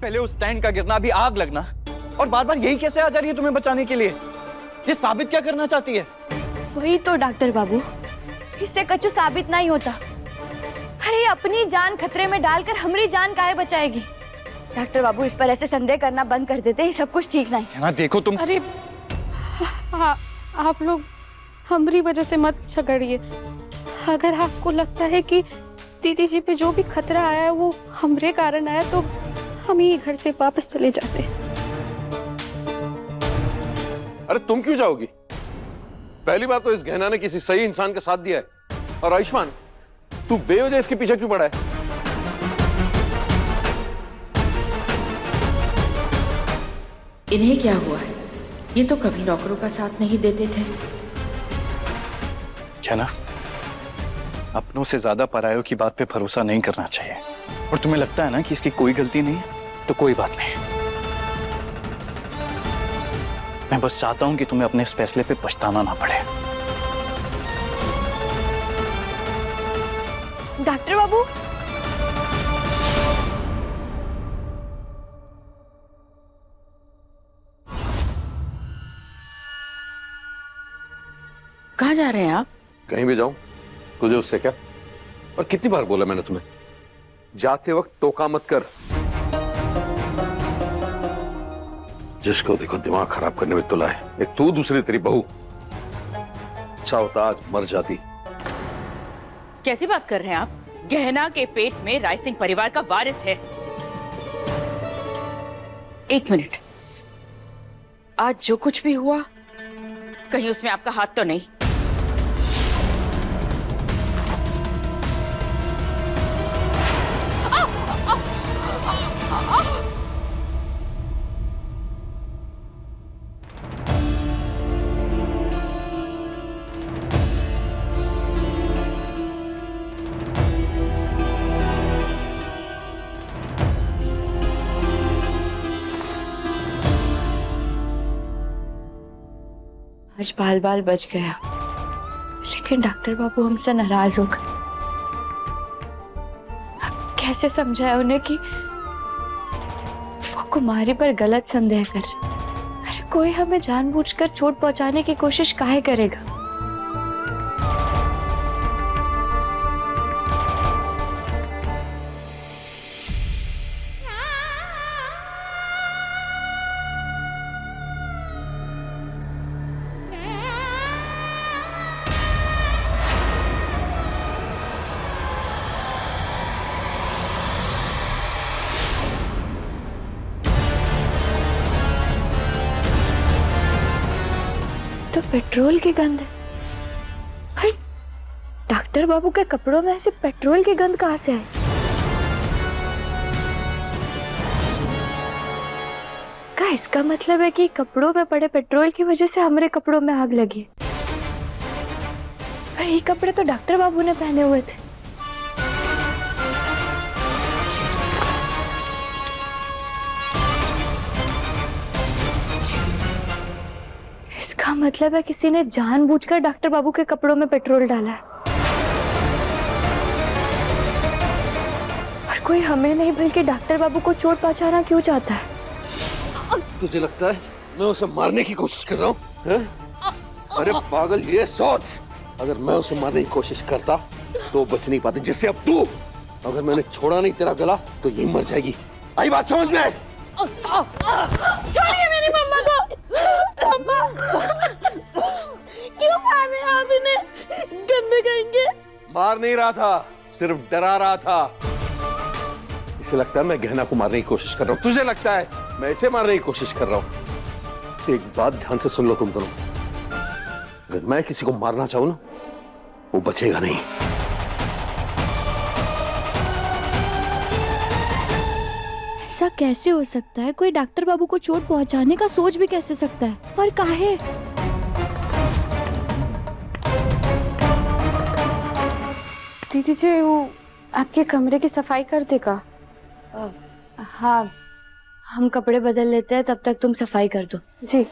पहले उस टैंक का गिरना, अभी आग लगना, और बार बार यही कैसे आ जा रही है तुम्हें बचाने के लिए? ये साबित क्या करना चाहती है? वही तो डॉक्टर बाबू, इससे कछु साबित नहीं होता। अरे अपनी जान खतरे में डालकर हमारी जान काहे बचाएगी? डॉक्टर बाबू इस पर ऐसे संदेह करना बंद कर देते, ये सब कुछ ठीक नहीं है ना। देखो तुम, अरे आप लोग हमारी वजह से मत झगड़िए। अगर आपको लगता है कि दीदी जी पे जो भी खतरा आया है वो हमरे कारण आया, तो हम ही घर से वापस चले जाते। अरे तुम क्यों जाओगी? पहली बार तो इस गहना ने किसी सही इंसान का साथ दिया है, और आयुष्मान तू बेवजह इसके पीछे क्यों पड़ा है? इन्हें क्या हुआ है? ये तो कभी नौकरों का साथ नहीं देते थे। क्या ना, अपनों से ज्यादा परायों की बात पे भरोसा नहीं करना चाहिए। और तुम्हें लगता है ना कि इसकी कोई गलती नहीं है, तो कोई बात नहीं। मैं बस चाहता हूं कि तुम्हें अपने इस फैसले पे पछताना ना पड़े। डॉक्टर बाबू, कहाँ जा रहे हैं आप? कहीं भी जाऊं तुझे उससे क्या? और कितनी बार बोला मैंने तुम्हें, जाते वक्त टोका मत कर। जिसको देखो दिमाग खराब करने में तुला है, एक तू दूसरी तेरी बहू। अच्छा होता आज मर जाती। कैसी बात कर रहे हैं आप? गहना के पेट में राय सिंह परिवार का वारिस है। एक मिनट, आज जो कुछ भी हुआ कहीं उसमें आपका हाथ तो नहीं? आज बाल बाल बच गया, लेकिन डॉक्टर बाबू हमसे नाराज हो गए। अब कैसे समझाया उन्हें कि वो कुमारी पर गलत संदेह कर रहे? अरे कोई हमें जानबूझकर चोट पहुंचाने की कोशिश काहे करेगा? तो पेट्रोल की गंध है। अरे डॉक्टर बाबू के कपड़ों में ऐसे पेट्रोल की गंध कहां से आई? क्या इसका मतलब है कि कपड़ों में पड़े पेट्रोल की वजह से हमारे कपड़ों में आग लगी? पर ये कपड़े तो डॉक्टर बाबू ने पहने हुए थे। इसका मतलब है किसी ने जानबूझकर डॉक्टर बाबू के कपड़ों में पेट्रोल डाला है। और कोई हमें नहीं बल्कि डॉक्टर बाबू को चोट पहुंचाना क्यों चाहता है? तुझे लगता है मैं उसे मारने की कोशिश कर रहा हूँ? अरे पागल, ये सोच, अगर मैं उसे मारने की कोशिश करता तो बच नहीं पाती, जिससे अब तू, अगर मैंने छोड़ा नहीं तेरा गला तो ये मर जाएगी। आई बात समझ में? छोड़िए मेरी मम्मा को। मम्मा क्यों मार रहे हैं आप इन्हें? गंदे कहेंगे। मार नहीं रहा था, सिर्फ डरा रहा था। इसे लगता है मैं गहना को मारने की कोशिश कर रहा हूँ, तुझे लगता है मैं इसे मारने की कोशिश कर रहा हूँ। एक बात ध्यान से सुन लो तुम दोनों, अगर मैं किसी को मारना चाहूं ना, वो बचेगा नहीं। ऐसा कैसे हो सकता है? कोई डॉक्टर बाबू को चोट पहुंचाने का सोच भी कैसे सकता है? और काहे? दीदी जी वो आपके कमरे की सफाई कर देगा? हाँ, हम कपड़े बदल लेते हैं, तब तक तुम सफाई कर दो। जी।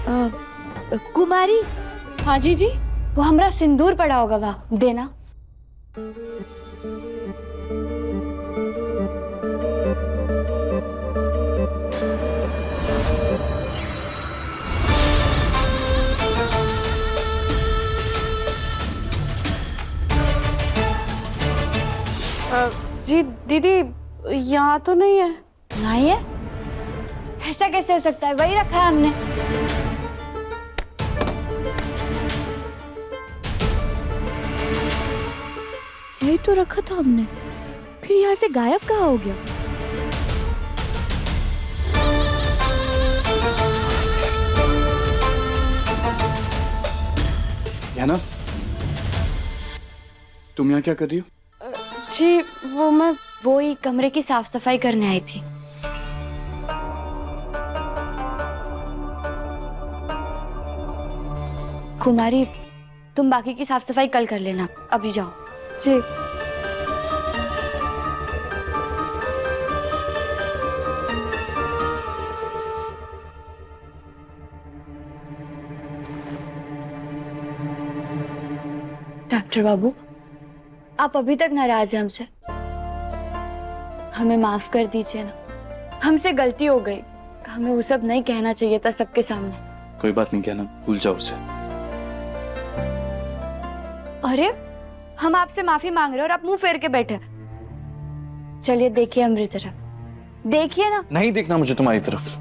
कुमारी, हाँ जी जी। वो हमरा सिंदूर पड़ा होगा, वाह देना। जी दीदी, यहाँ तो नहीं है। नहीं है? ऐसा कैसे हो सकता है? वही रखा है हमने। यही तो रखा था हमने, फिर यहाँ से गायब कहाँ हो गया? है ना? तुम यहाँ क्या कर रही हो? जी वो ही कमरे की साफ सफाई करने आई थी। कुमारी, तुम बाकी की साफ सफाई कल कर लेना, अभी जाओ। जी। डॉक्टर बाबू, आप अभी तक नाराज हैं हमसे? हमें माफ कर दीजिए ना, हमसे गलती हो गई। हमें वो सब नहीं कहना चाहिए था सबके सामने। कोई बात नहीं, कहना, भूल जाओ उसे। अरे, हम आपसे माफी मांग रहे हैं और आप मुंह फेर के बैठे। चलिए देखिए हमारी तरफ, देखिए ना। नहीं देखना मुझे तुम्हारी तरफ।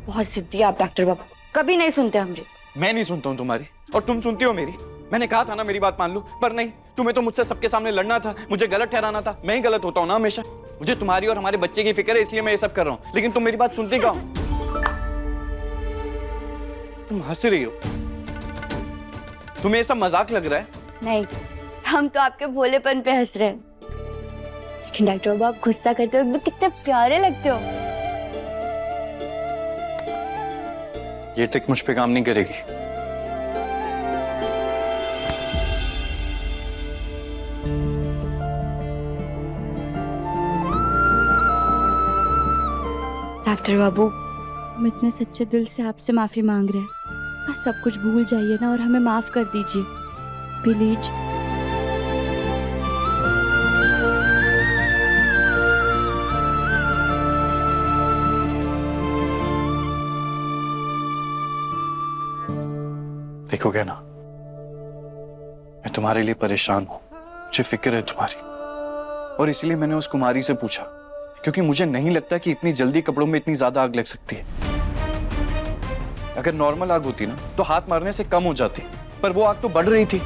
बहुत जिद्दी आप डॉक्टर बाबू, कभी नहीं सुनते हमारी। मैं नहीं सुनता हूँ तुम्हारी, और तुम सुनती हो मेरी। मैंने कहा था ना मेरी बात मान लो, पर नहीं, तुम्हें तो मुझसे सबके सामने लड़ना था, मुझे गलत ठहराना था। मैं ही गलत होता हूँ ना हमेशा। मुझे तुम्हारी और हमारे बच्चे की फिक्र है, इसलिए मैं ये सब कर रहा हूँ, लेकिन तुम मेरी बात सुनती कहाँ हो? तुम हंस रही हो, तुम्हें ये सब मजाक लग रहा है? नहीं, हम तो आपके भोलेपन पे हंस रहे हैं। लेकिन डॉक्टर बाबू, आप गुस्सा करते हो कितने प्यारे लगते हो। ये ट्रिक मुझ पे काम नहीं करेगी। डॉक्टर बाबू, हम इतने सच्चे दिल से आपसे माफी मांग रहे हैं, बस सब कुछ भूल जाइए ना और हमें माफ कर दीजिए प्लीज। देखो क्या ना, मैं तुम्हारे लिए परेशान हूं, मुझे फिक्र है तुम्हारी, और इसलिए मैंने उस कुमारी से पूछा, क्योंकि मुझे नहीं लगता कि इतनी जल्दी कपड़ों में इतनी ज्यादा आग लग सकती है। अगर नॉर्मल आग होती ना तो हाथ मारने से कम हो जाती, पर वो आग तो बढ़ रही थी।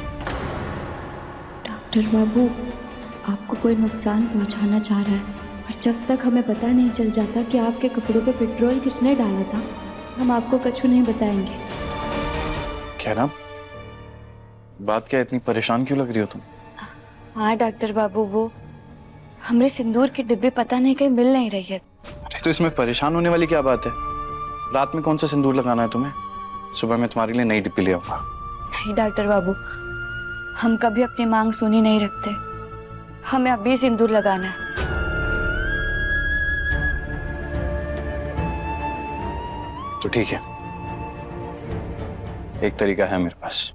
डॉक्टर बाबू, आपको कोई नुकसान पहुंचाना चाह रहा है, और जब तक हमें पता नहीं चल जाता कि आपके कपड़ों पे पेट्रोल किसने डाला था, हम आपको कछु नहीं बताएंगे। क्या ना, बात क्या, इतनी परेशान क्यों लग रही हो तुम? हाँ डॉक्टर बाबू, वो हमरे सिंदूर की डिब्बी पता नहीं कहीं मिल नहीं रही है। अरे तो इसमें परेशान होने वाली क्या बात है? रात में कौन सा सिंदूर लगाना है तुम्हें? सुबह मैं तुम्हारे लिए नई डिब्बी ले आऊंगा। नहीं डॉक्टर बाबू, हम कभी अपनी मांग सुनी नहीं रखते, हमें अभी सिंदूर लगाना है। तो ठीक है, एक तरीका है मेरे पास।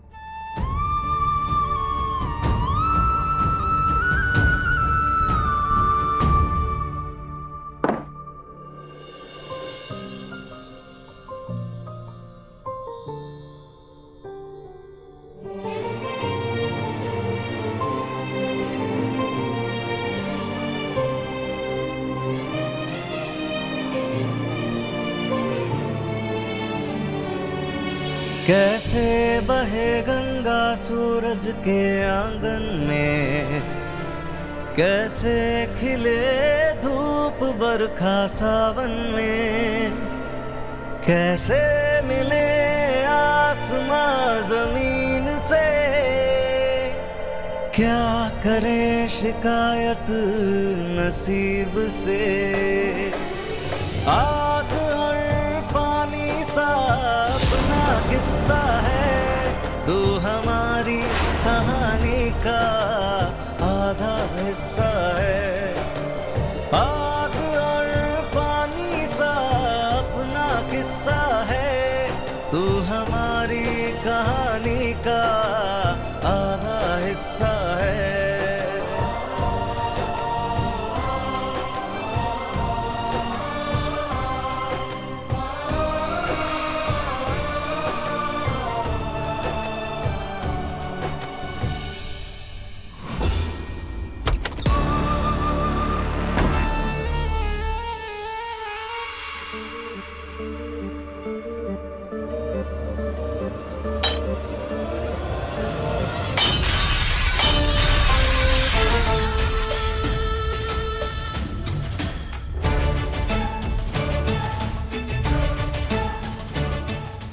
कैसे बहे गंगा सूरज के आंगन में, कैसे खिले धूप बरखा सावन में, कैसे मिले आसमां जमीन से, क्या करे शिकायत नसीब से। आग और पानी सा अपना किस्सा है, तू हमारी कहानी का आधा हिस्सा है। आग और पानी सा अपना किस्सा है, तू हमारी कहानी का आधा हिस्सा है।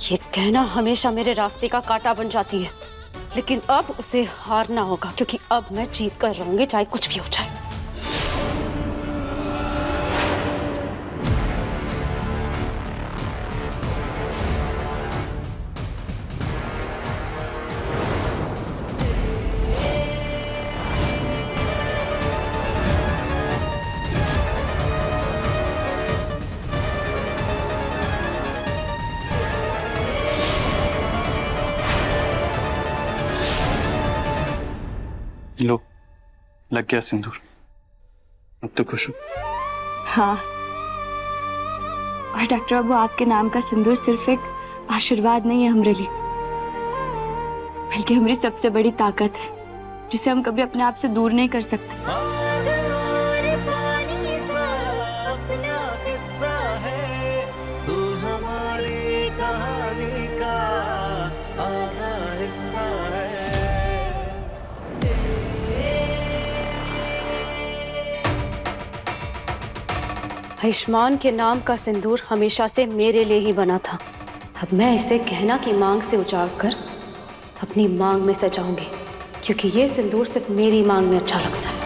ये कहना हमेशा मेरे रास्ते का कांटा बन जाती है, लेकिन अब उसे हारना होगा, क्योंकि अब मैं जीत कर रहूंगी चाहे कुछ भी हो जाए। लो, लग गया सिंदूर। अब तो खुश हूं। हाँ, और डॉक्टर बाबू, आपके नाम का सिंदूर सिर्फ एक आशीर्वाद नहीं है हमारे लिए, बल्कि हमारी सबसे बड़ी ताकत है, जिसे हम कभी अपने आप से दूर नहीं कर सकते। पानी सा अपना किस्सा है, तू हमारी कहानी का आधा हिस्सा है। आयुष्मान के नाम का सिंदूर हमेशा से मेरे लिए ही बना था। अब मैं इसे गहना की मांग से उजाड़ कर अपनी मांग में सजाऊंगी, क्योंकि ये सिंदूर सिर्फ मेरी मांग में अच्छा लगता है।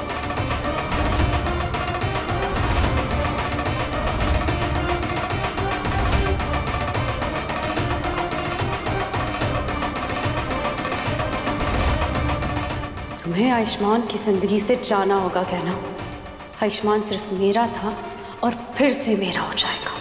तुम्हें आयुष्मान की जिंदगी से जाना होगा कहना। आयुष्मान सिर्फ मेरा था और फिर से मेरा हो जाएगा।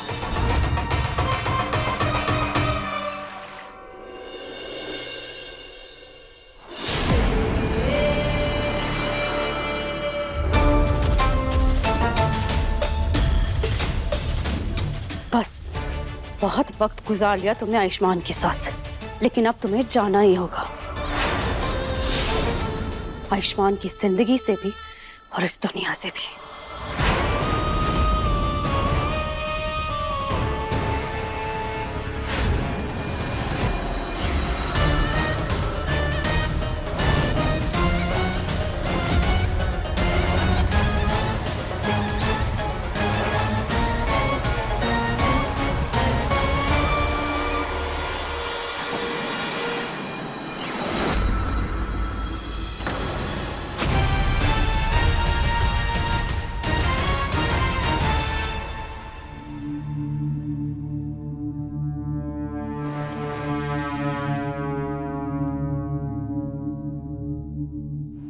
बस बहुत वक्त गुजार लिया तुमने आयुष्मान के साथ, लेकिन अब तुम्हें जाना ही होगा, आयुष्मान की जिंदगी से भी और इस दुनिया से भी।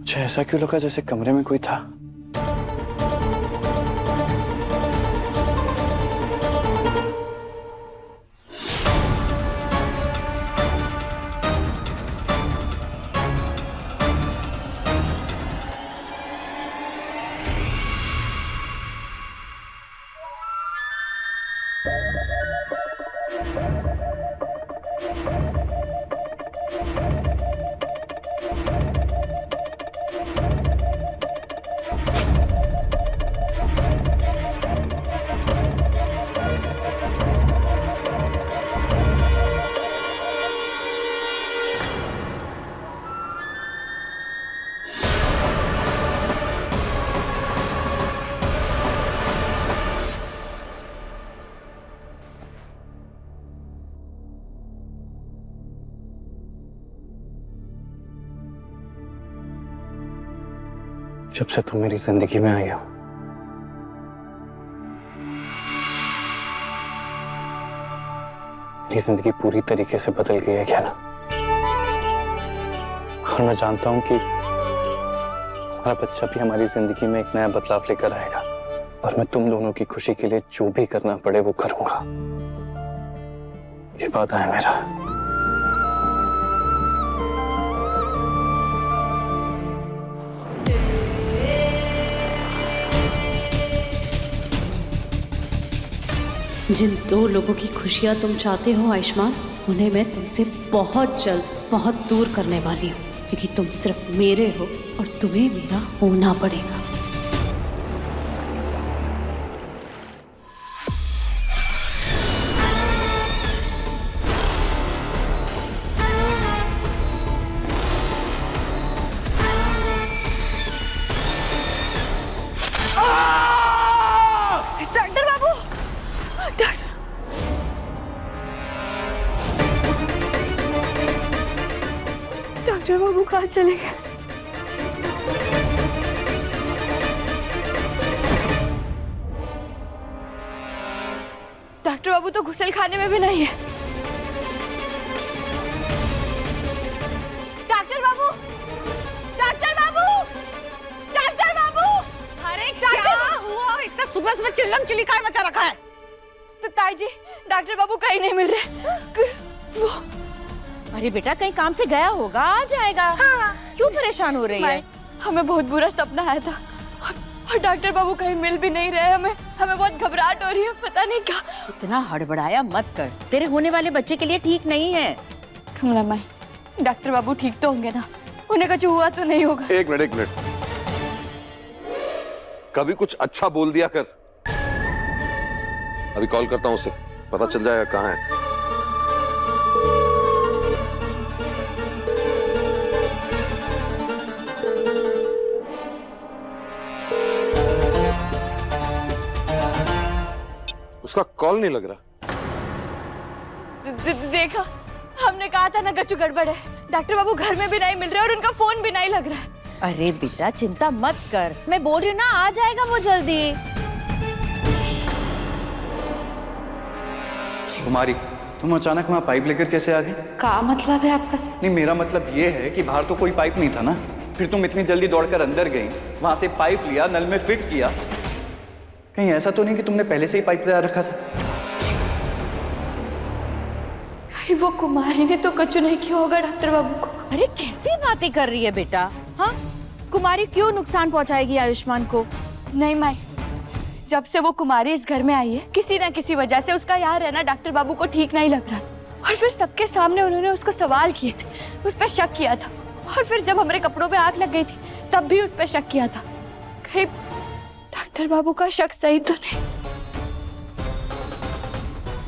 मुझे ऐसा क्यों लगा जैसे कमरे में कोई था? जब से तुम मेरी जिंदगी में आई हो, मेरी जिंदगी पूरी तरीके से बदल गई है क्या ना? और मैं जानता हूं कि हमारा बच्चा भी हमारी जिंदगी में एक नया बदलाव लेकर आएगा, और मैं तुम दोनों की खुशी के लिए जो भी करना पड़े वो करूंगा। ये वादा है मेरा। जिन दो लोगों की खुशियां तुम चाहते हो आयुष्मान, उन्हें मैं तुमसे बहुत जल्द बहुत दूर करने वाली हूँ, क्योंकि तुम सिर्फ मेरे हो और तुम्हें मेरा होना पड़ेगा। डॉक्टर बाबू, डॉक्टर बाबू कहाँ चले गए? डॉक्टर बाबू तो घुसल खाने में भी नहीं है। डॉक्टर बाबू, डॉक्टर बाबू, डॉक्टर बाबू! अरे क्या हुआ? इतना सुबह सुबह चिल्लम चिल्ली काय मचा रखा है? तो ताई जी, डॉक्टर बाबू कहीं नहीं मिल रहे। वो अरे बेटा कहीं काम से गया होगा, आ जाएगा। हाँ। क्यों परेशान हो रही है? हमें बहुत बुरा सपना आया था और डॉक्टर बाबू कहीं मिल भी नहीं रहे। हमें बहुत घबराहट हो रही है, पता नहीं क्या। इतना हड़बड़ाया मत कर, तेरे होने वाले बच्चे के लिए ठीक नहीं है। कमला माई, डॉक्टर बाबू ठीक तो होंगे ना? उन्हें कुछ हुआ तो नहीं होगा? एक मिनट, कभी कुछ अच्छा बोल दिया कर। अभी कॉल करता हूं उसे, पता चल जाएगा कहाँ है। उसका कॉल नहीं लग रहा। देखा, हमने कहा था ना गच्चू गड़बड़ है। डॉक्टर बाबू घर में भी नहीं मिल रहे और उनका फोन भी नहीं लग रहा है। अरे बेटा चिंता मत कर, मैं बोल रही हूँ ना, आ जाएगा वो जल्दी। कुमारी, तुम अचानक वहाँ पाइप लेकर कैसे आ गई? क्या मतलब है आपका सर? नहीं, मेरा मतलब ये है कि बाहर तो कोई पाइप नहीं था ना, फिर तुम इतनी जल्दी दौड़कर अंदर गई, वहां से पाइप लिया, नल में फिट किया। कहीं ऐसा तो नहीं कि तुमने पहले से ही पाइप तैयार रखा था? कहीं वो कुमारी ने तो कचू नहीं किया होगा डॉक्टर बाबू को? अरे कैसी बातें कर रही है बेटा? हाँ, कुमारी क्यों नुकसान पहुंचाएगी आयुष्मान को? नहीं माई, जब से वो कुमारी इस घर में आई है, किसी ना किसी वजह से उसका यहाँ रहना डॉक्टर बाबू को ठीक नहीं लग रहा था। और फिर सबके सामने उन्होंने उसको सवाल किए थे, उस पर शक किया था। और फिर जब हमारे कपड़ों पे आग लग गई थी, तब भी उस पर शक किया था। कहीं डॉक्टर बाबू का शक सही तो नहीं?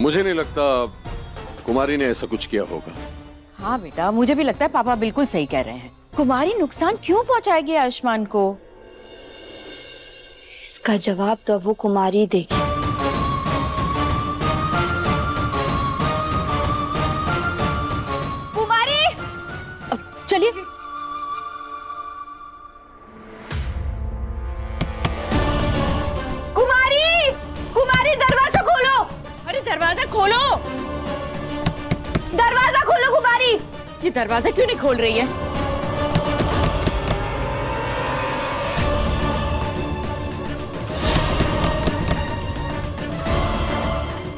मुझे नहीं लगता कुमारी ने ऐसा कुछ किया होगा। हाँ बेटा, मुझे भी लगता है पापा बिल्कुल सही कह रहे हैं। कुमारी नुकसान क्यों पहुंचाएगी आयुष्मान को? इसका जवाब तो वो कुमारी देगी। कुमारी, चलिए। कुमारी, कुमारी दरवाजा खोलो! अरे दरवाजा खोलो! दरवाजा खोलो कुमारी! ये दरवाजा क्यों नहीं खोल रही है?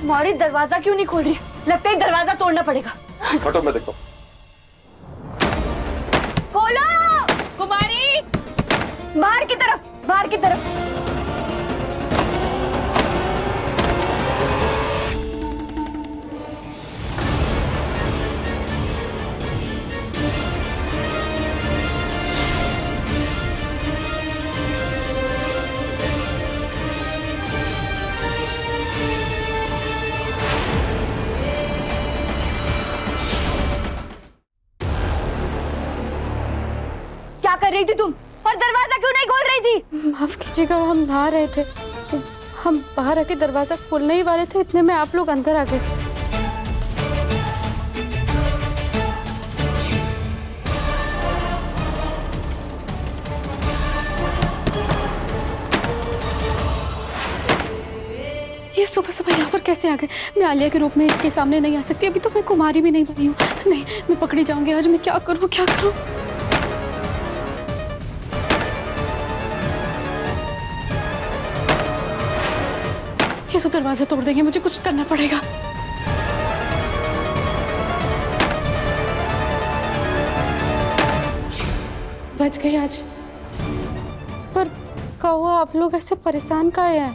कुमारी दरवाजा क्यों नहीं खोल रही? लगता है दरवाजा तोड़ना पड़ेगा। हटो, मैं देखता हूं। खोलो! कुमारी! बाहर की तरफ, बाहर की तरफ। क्या कर रही थी तुम? और दरवाजा क्यों नहीं खोल रही थी? माफ कीजिएगा, हम बाहर रहे थे। हम बाहर आके दरवाजा खोलने ही वाले थे, इतने में आप लोग अंदर आ गए। ये सुबह सुबह यहाँ पर कैसे आ गए? मैं आलिया के रूप में इसके सामने नहीं आ सकती। अभी तो मैं कुमारी भी नहीं बनी हूँ। नहीं, मैं पकड़ी जाऊंगी आज। मैं क्या करूँ, क्या करूँ? ये तो दरवाजा तोड़ देंगे, मुझे कुछ करना पड़ेगा। बच गई आज। पर कहो आप लोग ऐसे परेशान काहे हैं?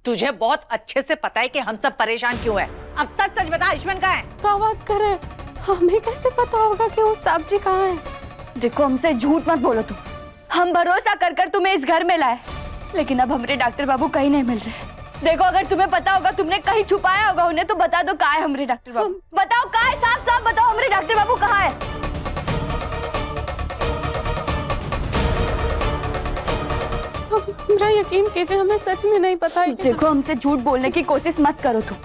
तुझे बहुत अच्छे से पता है कि हम सब परेशान क्यों है। अब सच सच बता, आयुष्मान कहाँ है? क्या बात कर रहे हैं? हमें कैसे पता होगा कि वो साहब जी कहाँ हैं? देखो, हमसे झूठ मत बोलो तुम। हम भरोसा कर कर तुम्हें इस घर में लाए, लेकिन अब हमारे डॉक्टर बाबू कहीं नहीं मिल रहे। देखो, अगर तुम्हें पता होगा, तुमने कहीं छुपाया होगा उन्हें, तो बता दो कहाँ है हमारे डॉक्टर बाबू। बताओ कहाँ है, साफ साफ बताओ हमारे डॉक्टर बाबू कहाँ है। मेरा यकीन कीजिए, हमें सच में नहीं पता। देखो, हमसे झूठ बोलने की कोशिश मत करो तुम।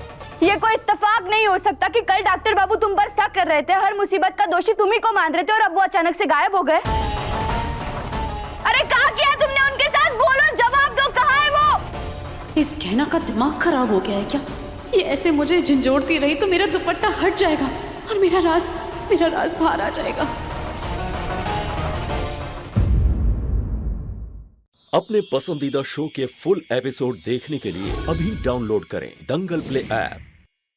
ये कोई इत्तेफाक नहीं हो सकता कि कल डॉक्टर बाबू तुम पर शक कर रहे थे, हर मुसीबत का दोषी तुम ही को मान रहे थे, और अब वो अचानक से गायब हो गए। अरे क्या किया तुमने उनके साथ? बोलो, जवाब दो, कहाँ है वो? इस गहना का दिमाग खराब हो गया है क्या? ये ऐसे मुझे झंझोड़ती रही तो मेरा दुपट्टा हट जाएगा और मेरा राज बाहर आ जाएगा। अपने पसंदीदा शो के फुल एपिसोड देखने के लिए अभी डाउनलोड करें दंगल प्ले ऐप।